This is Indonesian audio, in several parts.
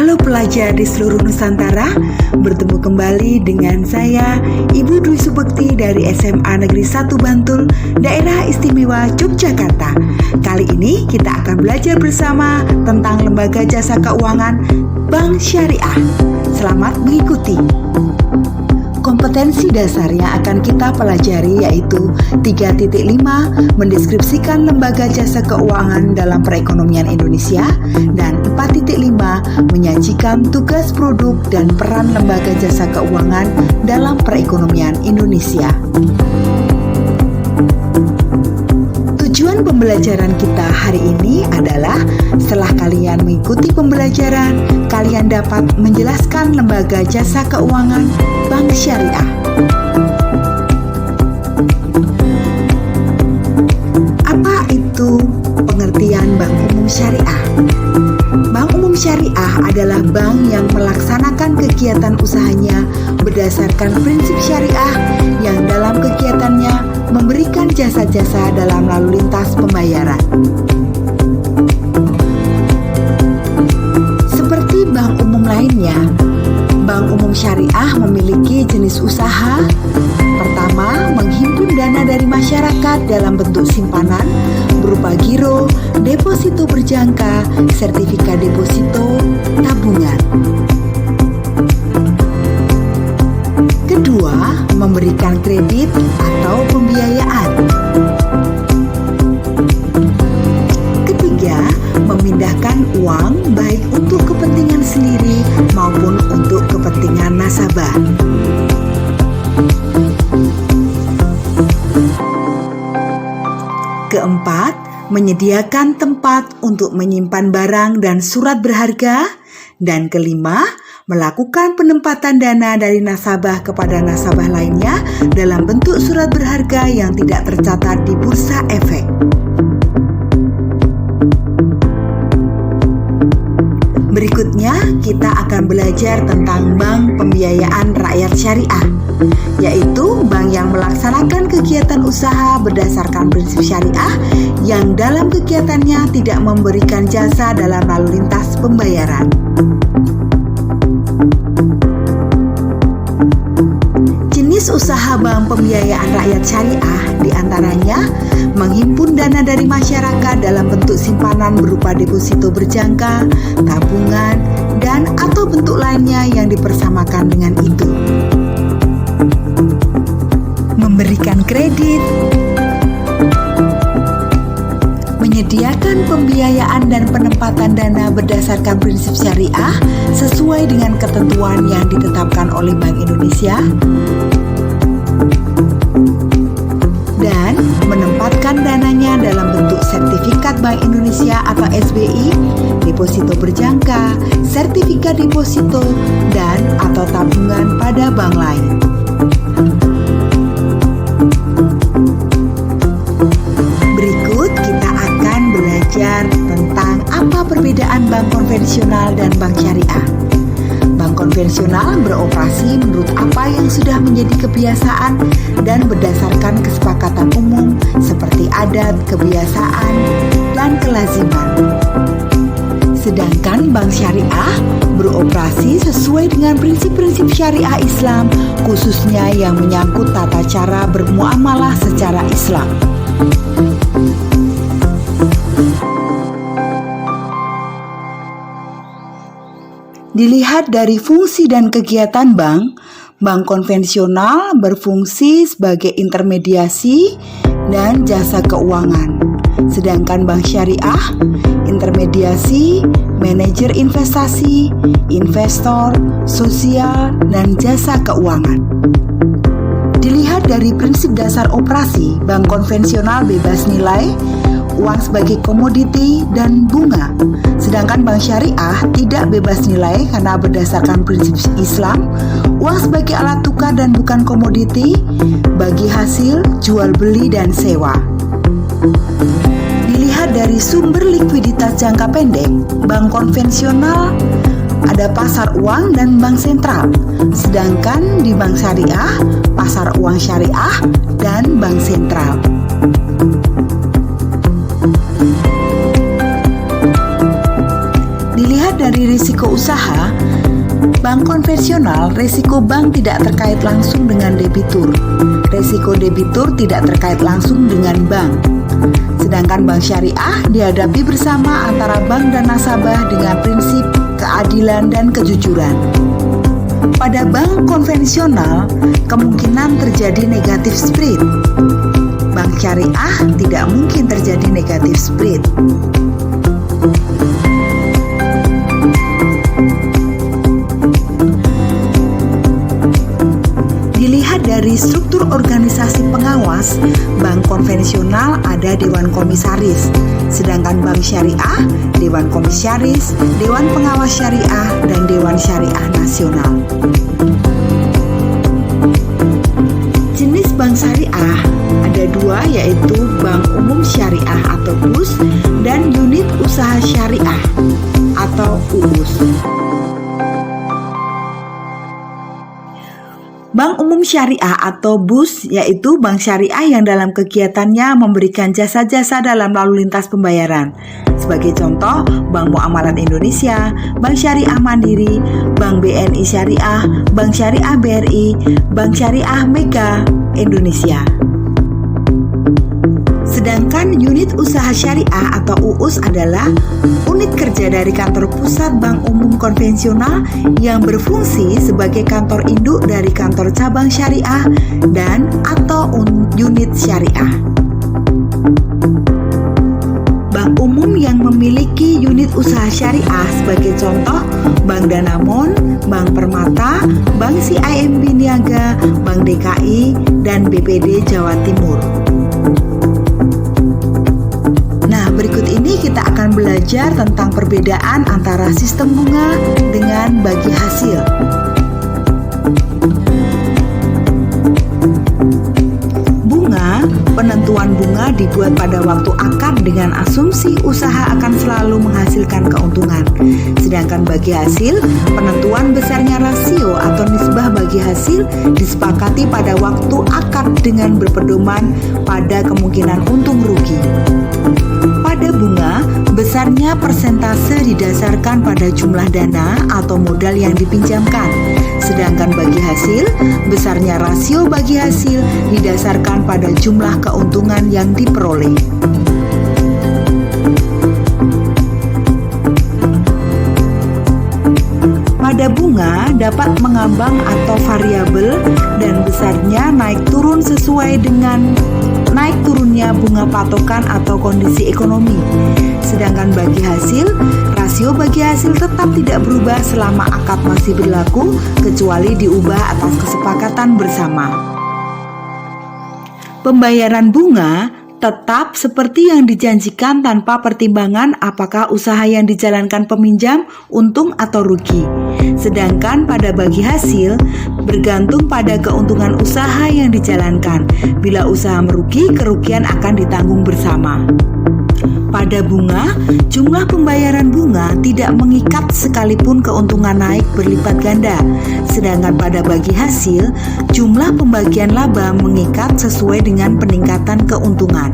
Halo pelajar di seluruh Nusantara, bertemu kembali dengan saya, Ibu Dwi Subekti dari SMA Negeri 1 Bantul, Daerah Istimewa Yogyakarta. Kali ini kita akan belajar bersama tentang lembaga jasa keuangan Bank Syariah. Selamat mengikuti. Kompetensi dasar yang akan kita pelajari yaitu 3.5 mendeskripsikan lembaga jasa keuangan dalam perekonomian Indonesia, dan 4.5 menyajikan tugas produk dan peran lembaga jasa keuangan dalam perekonomian Indonesia. Tujuan pembelajaran kita hari ini adalah setelah kalian mengikuti pembelajaran, kalian dapat menjelaskan lembaga jasa keuangan Bank Syariah. Apa itu pengertian Bank Umum Syariah? Bank Umum Syariah adalah bank yang melaksanakan kegiatan usahanya berdasarkan prinsip syariah yang dalam kegiatannya memberikan jasa-jasa dalam lalu lintas pembayaran. Seperti bank umum lainnya, Bank Umum Syariah memiliki jenis usaha. Pertama, menghimpun dana dari masyarakat dalam bentuk simpanan berupa giro, deposito berjangka, sertifikat deposito, tabungan. Kedua, memberikan kredit atau pembiayaan. Ketiga, memindahkan uang baik untuk kepentingan sendiri maupun untuk kepentingan nasabah. Keempat, menyediakan tempat untuk menyimpan barang dan surat berharga. Dan kelima, melakukan penempatan dana dari nasabah kepada nasabah lainnya dalam bentuk surat berharga yang tidak tercatat di bursa efek. Berikutnya, kita akan belajar tentang Bank Pembiayaan Rakyat Syariah, yaitu bank yang melaksanakan kegiatan usaha berdasarkan prinsip syariah yang dalam kegiatannya tidak memberikan jasa dalam lalu lintas pembayaran. Jenis usaha Bank Pembiayaan Rakyat Syariah diantaranya menghimpun dana dari masyarakat dalam bentuk simpanan berupa deposito berjangka, tabungan, dan atau bentuk lainnya yang dipersamakan dengan itu. Memberikan kredit, menyediakan pembiayaan dan penempatan dana berdasarkan prinsip syariah sesuai dengan ketentuan yang ditetapkan oleh Bank Indonesia, dan menempatkan dananya dalam bentuk sertifikat Bank Indonesia atau SBI, deposito berjangka, sertifikat deposito, dan atau tabungan pada bank lain. Berikut kita akan belajar tentang apa perbedaan bank konvensional dan bank syariah. Bank konvensional beroperasi menurut apa yang sudah menjadi kebiasaan dan berdasarkan kesepakatan umum seperti adat, kebiasaan, dan kelaziman. Sedangkan bank syariah beroperasi sesuai dengan prinsip-prinsip syariah Islam, khususnya yang menyangkut tata cara bermuamalah secara Islam. Dilihat dari fungsi dan kegiatan bank, bank konvensional berfungsi sebagai intermediasi dan jasa keuangan. Sedangkan bank syariah, intermediasi, manajer investasi, investor, sosial, dan jasa keuangan. Dilihat dari prinsip dasar operasi, bank konvensional bebas nilai, uang sebagai komoditi, dan bunga. Sedangkan bank syariah tidak bebas nilai karena berdasarkan prinsip Islam, uang sebagai alat tukar dan bukan komoditi, bagi hasil jual beli dan sewa. Dilihat dari sumber likuiditas jangka pendek, bank konvensional ada pasar uang dan bank sentral. Sedangkan di bank syariah, pasar uang syariah dan bank sentral. Dilihat dari risiko usaha, bank konvensional, risiko bank tidak terkait langsung dengan debitur. Risiko debitur tidak terkait langsung dengan bank. Sedangkan bank syariah dihadapi bersama antara bank dan nasabah dengan prinsip keadilan dan kejujuran. Pada bank konvensional, kemungkinan terjadi negatif spread. Bank syariah tidak mungkin terjadi negatif spread. Dilihat dari struktur organisasi pengawas, bank konvensional ada Dewan Komisaris, sedangkan bank syariah, Dewan Komisaris, Dewan Pengawas Syariah, dan Dewan Syariah Nasional. Jenis bank syariah ada dua, yaitu Bank Umum Syariah atau BUS dan Unit Usaha Syariah atau UUS. Bank Umum Syariah atau BUS yaitu bank syariah yang dalam kegiatannya memberikan jasa-jasa dalam lalu lintas pembayaran. Sebagai contoh, Bank Muamalat Indonesia, Bank Syariah Mandiri, Bank BNI Syariah, Bank Syariah BRI, Bank Syariah Mega Indonesia. Sedangkan unit usaha syariah atau UUS adalah unit kerja dari kantor pusat bank umum konvensional yang berfungsi sebagai kantor induk dari kantor cabang syariah dan atau unit syariah. Bank umum yang memiliki unit usaha syariah sebagai contoh Bank Danamon, Bank Permata, Bank CIMB Niaga, Bank DKI, dan BPD Jawa Timur. Berikut ini kita akan belajar tentang perbedaan antara sistem bunga dengan bagi hasil. Bunga, penentuan bunga dibuat pada waktu akad dengan asumsi usaha akan selalu menghasilkan keuntungan. Sedangkan bagi hasil, penentuan besarnya rasio atau nisbah bagi hasil disepakati pada waktu akad dengan berpedoman pada kemungkinan untung rugi. Pada bunga, besarnya persentase didasarkan pada jumlah dana atau modal yang dipinjamkan. Sedangkan bagi hasil, besarnya rasio bagi hasil didasarkan pada jumlah keuntungan yang diperoleh. Pada bunga dapat mengambang atau variabel dan besarnya naik turun sesuai dengan naik turunnya bunga patokan atau kondisi ekonomi. Sedangkan bagi hasil, rasio bagi hasil tetap tidak berubah selama akad masih berlaku kecuali diubah atas kesepakatan bersama. Pembayaran bunga tetap seperti yang dijanjikan tanpa pertimbangan apakah usaha yang dijalankan peminjam untung atau rugi. Sedangkan pada bagi hasil bergantung pada keuntungan usaha yang dijalankan. Bila usaha merugi, kerugian akan ditanggung bersama. Pada bunga, jumlah pembayaran bunga tidak mengikat sekalipun keuntungan naik berlipat ganda. Sedangkan pada bagi hasil, jumlah pembagian laba mengikat sesuai dengan peningkatan keuntungan.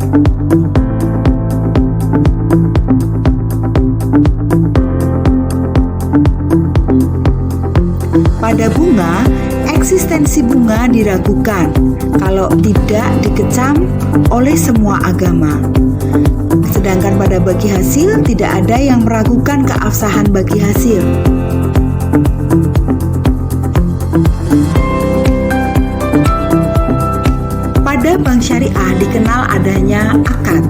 Pada bunga, eksistensi bunga diragukan kalau tidak dikecam oleh semua agama. Sedangkan pada bagi hasil tidak ada yang meragukan keabsahan bagi hasil. Pada bank syariah dikenal adanya akad.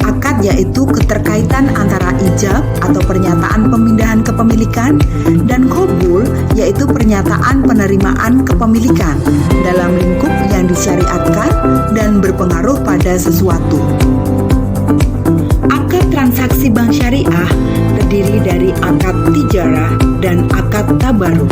Akad yaitu keterkaitan antara ijab atau pernyataan pemindahan kepemilikan dan qabul yaitu pernyataan penerimaan kepemilikan dalam lingkup yang disyariatkan dan berpengaruh pada sesuatu. Akad transaksi bank syariah terdiri dari akad tijarah dan akad tabaruk.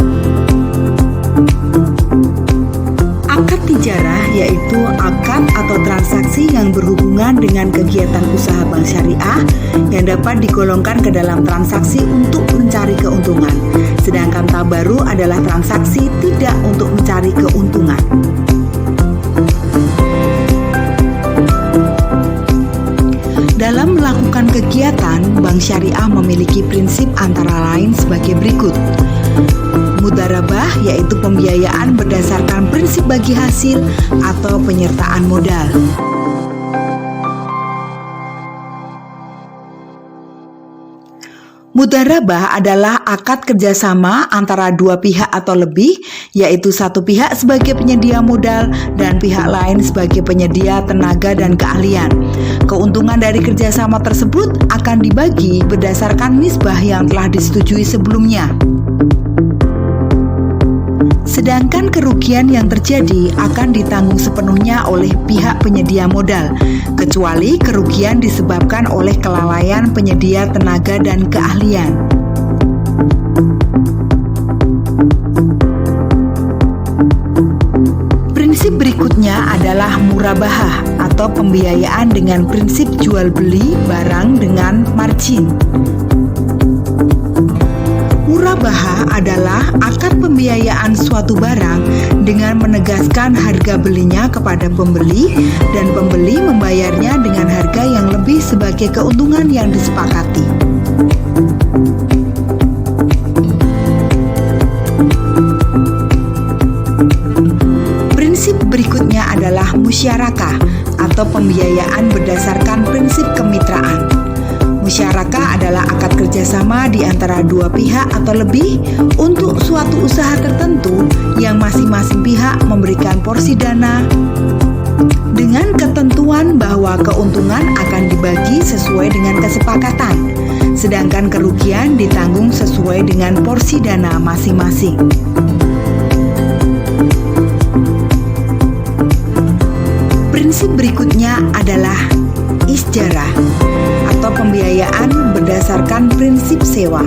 Akad tijarah yaitu akad atau transaksi yang berhubungan dengan kegiatan usaha bank syariah yang dapat digolongkan ke dalam transaksi untuk mencari keuntungan. Sedangkan tabaru adalah transaksi tidak untuk mencari keuntungan. Dalam melakukan kegiatan, bank syariah memiliki prinsip antara lain sebagai berikut. Mudharabah yaitu pembiayaan berdasarkan prinsip bagi hasil atau penyertaan modal. Mudharabah adalah akad kerjasama antara dua pihak atau lebih, yaitu satu pihak sebagai penyedia modal dan pihak lain sebagai penyedia tenaga dan keahlian. Keuntungan dari kerjasama tersebut akan dibagi berdasarkan nisbah yang telah disetujui sebelumnya. Sedangkan kerugian yang terjadi akan ditanggung sepenuhnya oleh pihak penyedia modal, kecuali kerugian disebabkan oleh kelalaian penyedia tenaga dan keahlian. Prinsip berikutnya adalah murabahah atau pembiayaan dengan prinsip jual beli barang dengan margin. Murabahah adalah akad pembiayaan suatu barang dengan menegaskan harga belinya kepada pembeli dan pembeli membayarnya dengan harga yang lebih sebagai keuntungan yang disepakati. Prinsip berikutnya adalah musyarakah atau pembiayaan berdasarkan prinsip kemitraan. Musyarakah adalah akad kerjasama di antara dua pihak atau lebih untuk suatu usaha tertentu yang masing-masing pihak memberikan porsi dana dengan ketentuan bahwa keuntungan akan dibagi sesuai dengan kesepakatan, sedangkan kerugian ditanggung sesuai dengan porsi dana masing-masing. Prinsip berikutnya adalah isjarah atau pembiayaan berdasarkan prinsip sewa.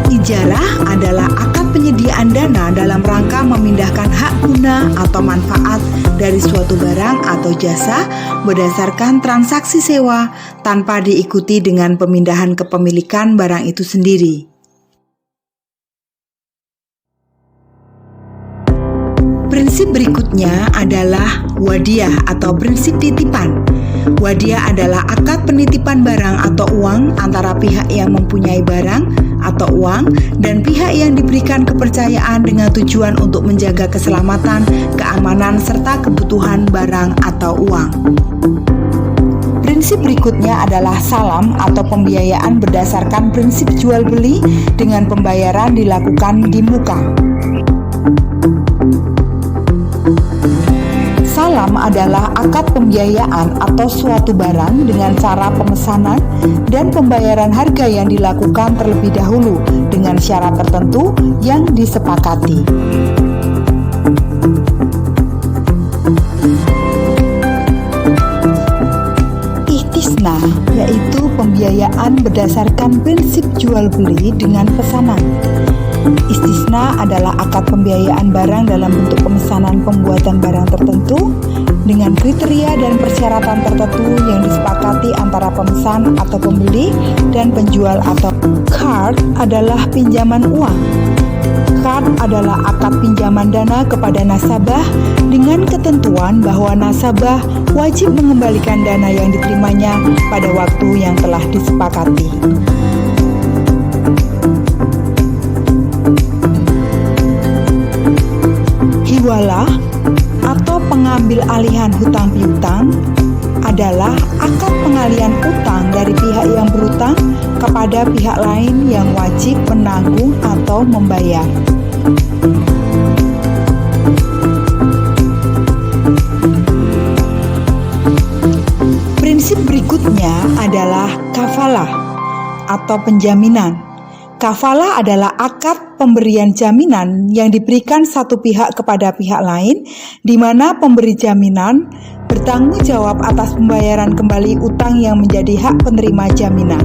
Ijarah adalah akad penyediaan dana dalam rangka memindahkan hak guna atau manfaat dari suatu barang atau jasa berdasarkan transaksi sewa tanpa diikuti dengan pemindahan kepemilikan barang itu sendiri. Prinsip berikutnya adalah wadiyah atau prinsip titipan. Wadiyah adalah akad penitipan barang atau uang antara pihak yang mempunyai barang atau uang dan pihak yang diberikan kepercayaan dengan tujuan untuk menjaga keselamatan, keamanan, serta kebutuhan barang atau uang. Prinsip berikutnya adalah salam atau pembiayaan berdasarkan prinsip jual beli dengan pembayaran dilakukan di muka. Salam adalah akad pembiayaan atau suatu barang dengan cara pemesanan dan pembayaran harga yang dilakukan terlebih dahulu dengan syarat tertentu yang disepakati. Ihtisna yaitu pembiayaan berdasarkan prinsip jual beli dengan pesanan. Istisna adalah akad pembiayaan barang dalam bentuk pemesanan pembuatan barang tertentu dengan kriteria dan persyaratan tertentu yang disepakati antara pemesan atau pembeli dan penjual. Atau qard adalah pinjaman uang. Qard adalah akad pinjaman dana kepada nasabah dengan ketentuan bahwa nasabah wajib mengembalikan dana yang diterimanya pada waktu yang telah disepakati. Hiwalah atau pengambil alihan hutang piutang adalah akad pengalihan utang dari pihak yang berutang kepada pihak lain yang wajib menanggung atau membayar. Prinsip berikutnya adalah kafalah atau penjaminan. Kafalah adalah akad pemberian jaminan yang diberikan satu pihak kepada pihak lain, di mana pemberi jaminan bertanggung jawab atas pembayaran kembali utang yang menjadi hak penerima jaminan.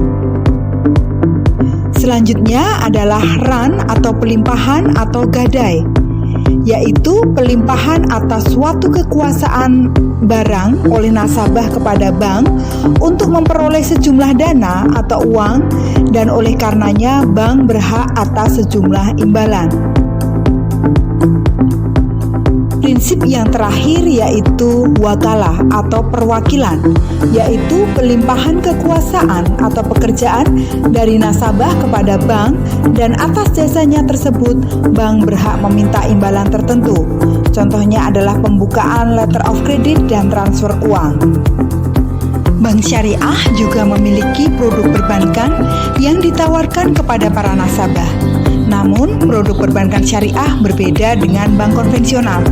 Selanjutnya adalah ran atau pelimpahan atau gadai, yaitu pelimpahan atas suatu kekuasaan barang oleh nasabah kepada bank untuk memperoleh sejumlah dana atau uang, dan oleh karenanya bank berhak atas sejumlah imbalan. prinsip yang terakhir yaitu wakalah atau perwakilan, yaitu pelimpahan kekuasaan atau pekerjaan dari nasabah kepada bank, dan atas jasanya tersebut bank berhak meminta imbalan tertentu. Contohnya adalah pembukaan letter of credit dan transfer uang. Bank syariah juga memiliki produk perbankan yang ditawarkan kepada para nasabah. Namun, produk perbankan syariah berbeda dengan bank konvensional.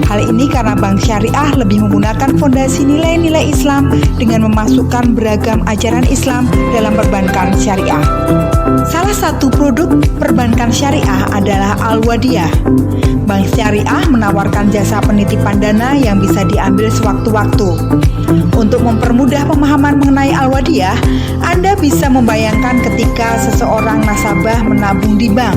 Hal ini karena bank syariah lebih menggunakan fondasi nilai-nilai Islam dengan memasukkan beragam ajaran Islam dalam perbankan syariah. Salah satu produk perbankan syariah adalah Al-Wadiyah. Bank syariah menawarkan jasa penitipan dana yang bisa diambil sewaktu-waktu. Untuk mempermudah pemahaman mengenai Al-Wadiyah, Anda bisa membayangkan ketika seseorang nasabah menabung di bank.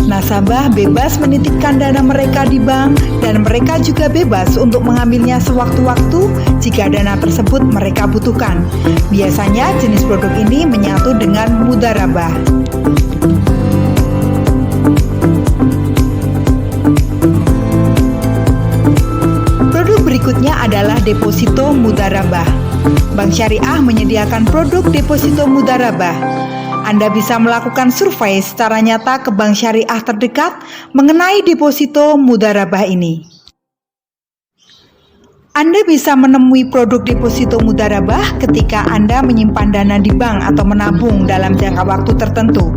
Nasabah bebas menitipkan dana mereka di bank dan mereka juga bebas untuk mengambilnya sewaktu-waktu jika dana tersebut mereka butuhkan. Biasanya jenis produk ini menyatu dengan mudharabah. Produk berikutnya adalah deposito mudharabah. Bank syariah menyediakan produk deposito mudharabah. Anda bisa melakukan survei secara nyata ke bank syariah terdekat mengenai deposito mudharabah ini. Anda bisa menemui produk deposito mudharabah ketika Anda menyimpan dana di bank atau menabung dalam jangka waktu tertentu.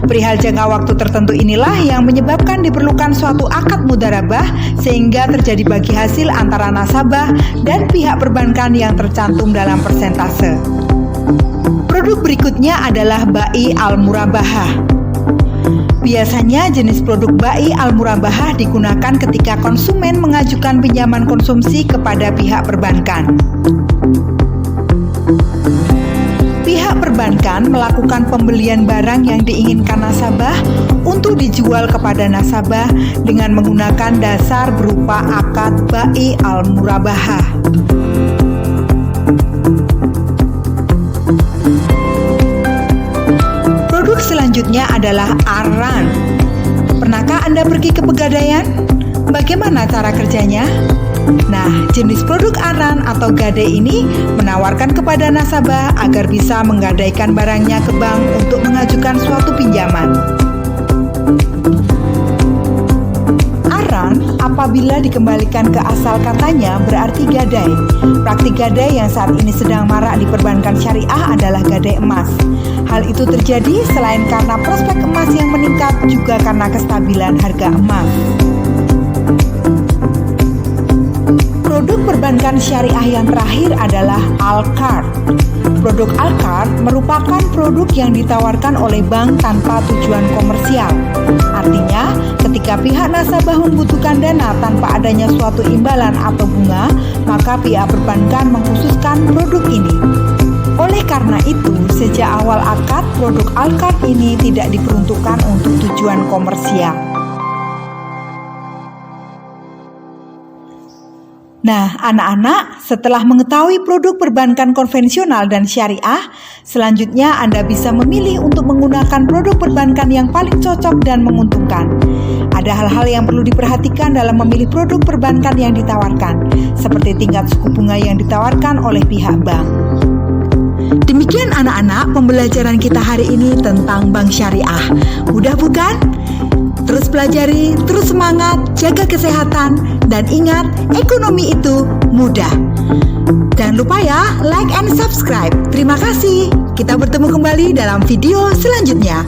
Perihal jangka waktu tertentu inilah yang menyebabkan diperlukan suatu akad mudharabah sehingga terjadi bagi hasil antara nasabah dan pihak perbankan yang tercantum dalam persentase. Produk berikutnya adalah Bai Al-Murabahah. Biasanya jenis produk Bai Al-Murabahah digunakan ketika konsumen mengajukan pinjaman konsumsi kepada pihak perbankan. Pihak perbankan melakukan pembelian barang yang diinginkan nasabah untuk dijual kepada nasabah dengan menggunakan dasar berupa akad Bai Al-Murabahah. Selanjutnya adalah Ar-Rahn. Pernahkah Anda pergi ke Pegadaian? Bagaimana cara kerjanya? Nah, jenis produk Ar-Rahn atau gade ini menawarkan kepada nasabah agar bisa menggadaikan barangnya ke bank untuk mengajukan suatu pinjaman. Ar-Rahn apabila dikembalikan ke asal katanya berarti gadai. Praktik gadai yang saat ini sedang marak di perbankan syariah adalah gadai emas. Hal itu terjadi selain karena prospek emas yang meningkat, juga karena kestabilan harga emas. Produk perbankan syariah yang terakhir adalah Al-Qard. Produk Al-Qard merupakan produk yang ditawarkan oleh bank tanpa tujuan komersial. Artinya, ketika pihak nasabah membutuhkan dana tanpa adanya suatu imbalan atau bunga, maka pihak perbankan mengkhususkan produk ini. Oleh karena itu, sejak awal akad, produk Al-Qard ini tidak diperuntukkan untuk tujuan komersial. Nah, anak-anak, setelah mengetahui produk perbankan konvensional dan syariah, selanjutnya Anda bisa memilih untuk menggunakan produk perbankan yang paling cocok dan menguntungkan. Ada hal-hal yang perlu diperhatikan dalam memilih produk perbankan yang ditawarkan, seperti tingkat suku bunga yang ditawarkan oleh pihak bank. Demikian anak-anak pembelajaran kita hari ini tentang bank syariah. Mudah bukan? Terus pelajari, terus semangat, jaga kesehatan, dan ingat, ekonomi itu mudah. Jangan lupa ya, like and subscribe. Terima kasih. Kita bertemu kembali dalam video selanjutnya.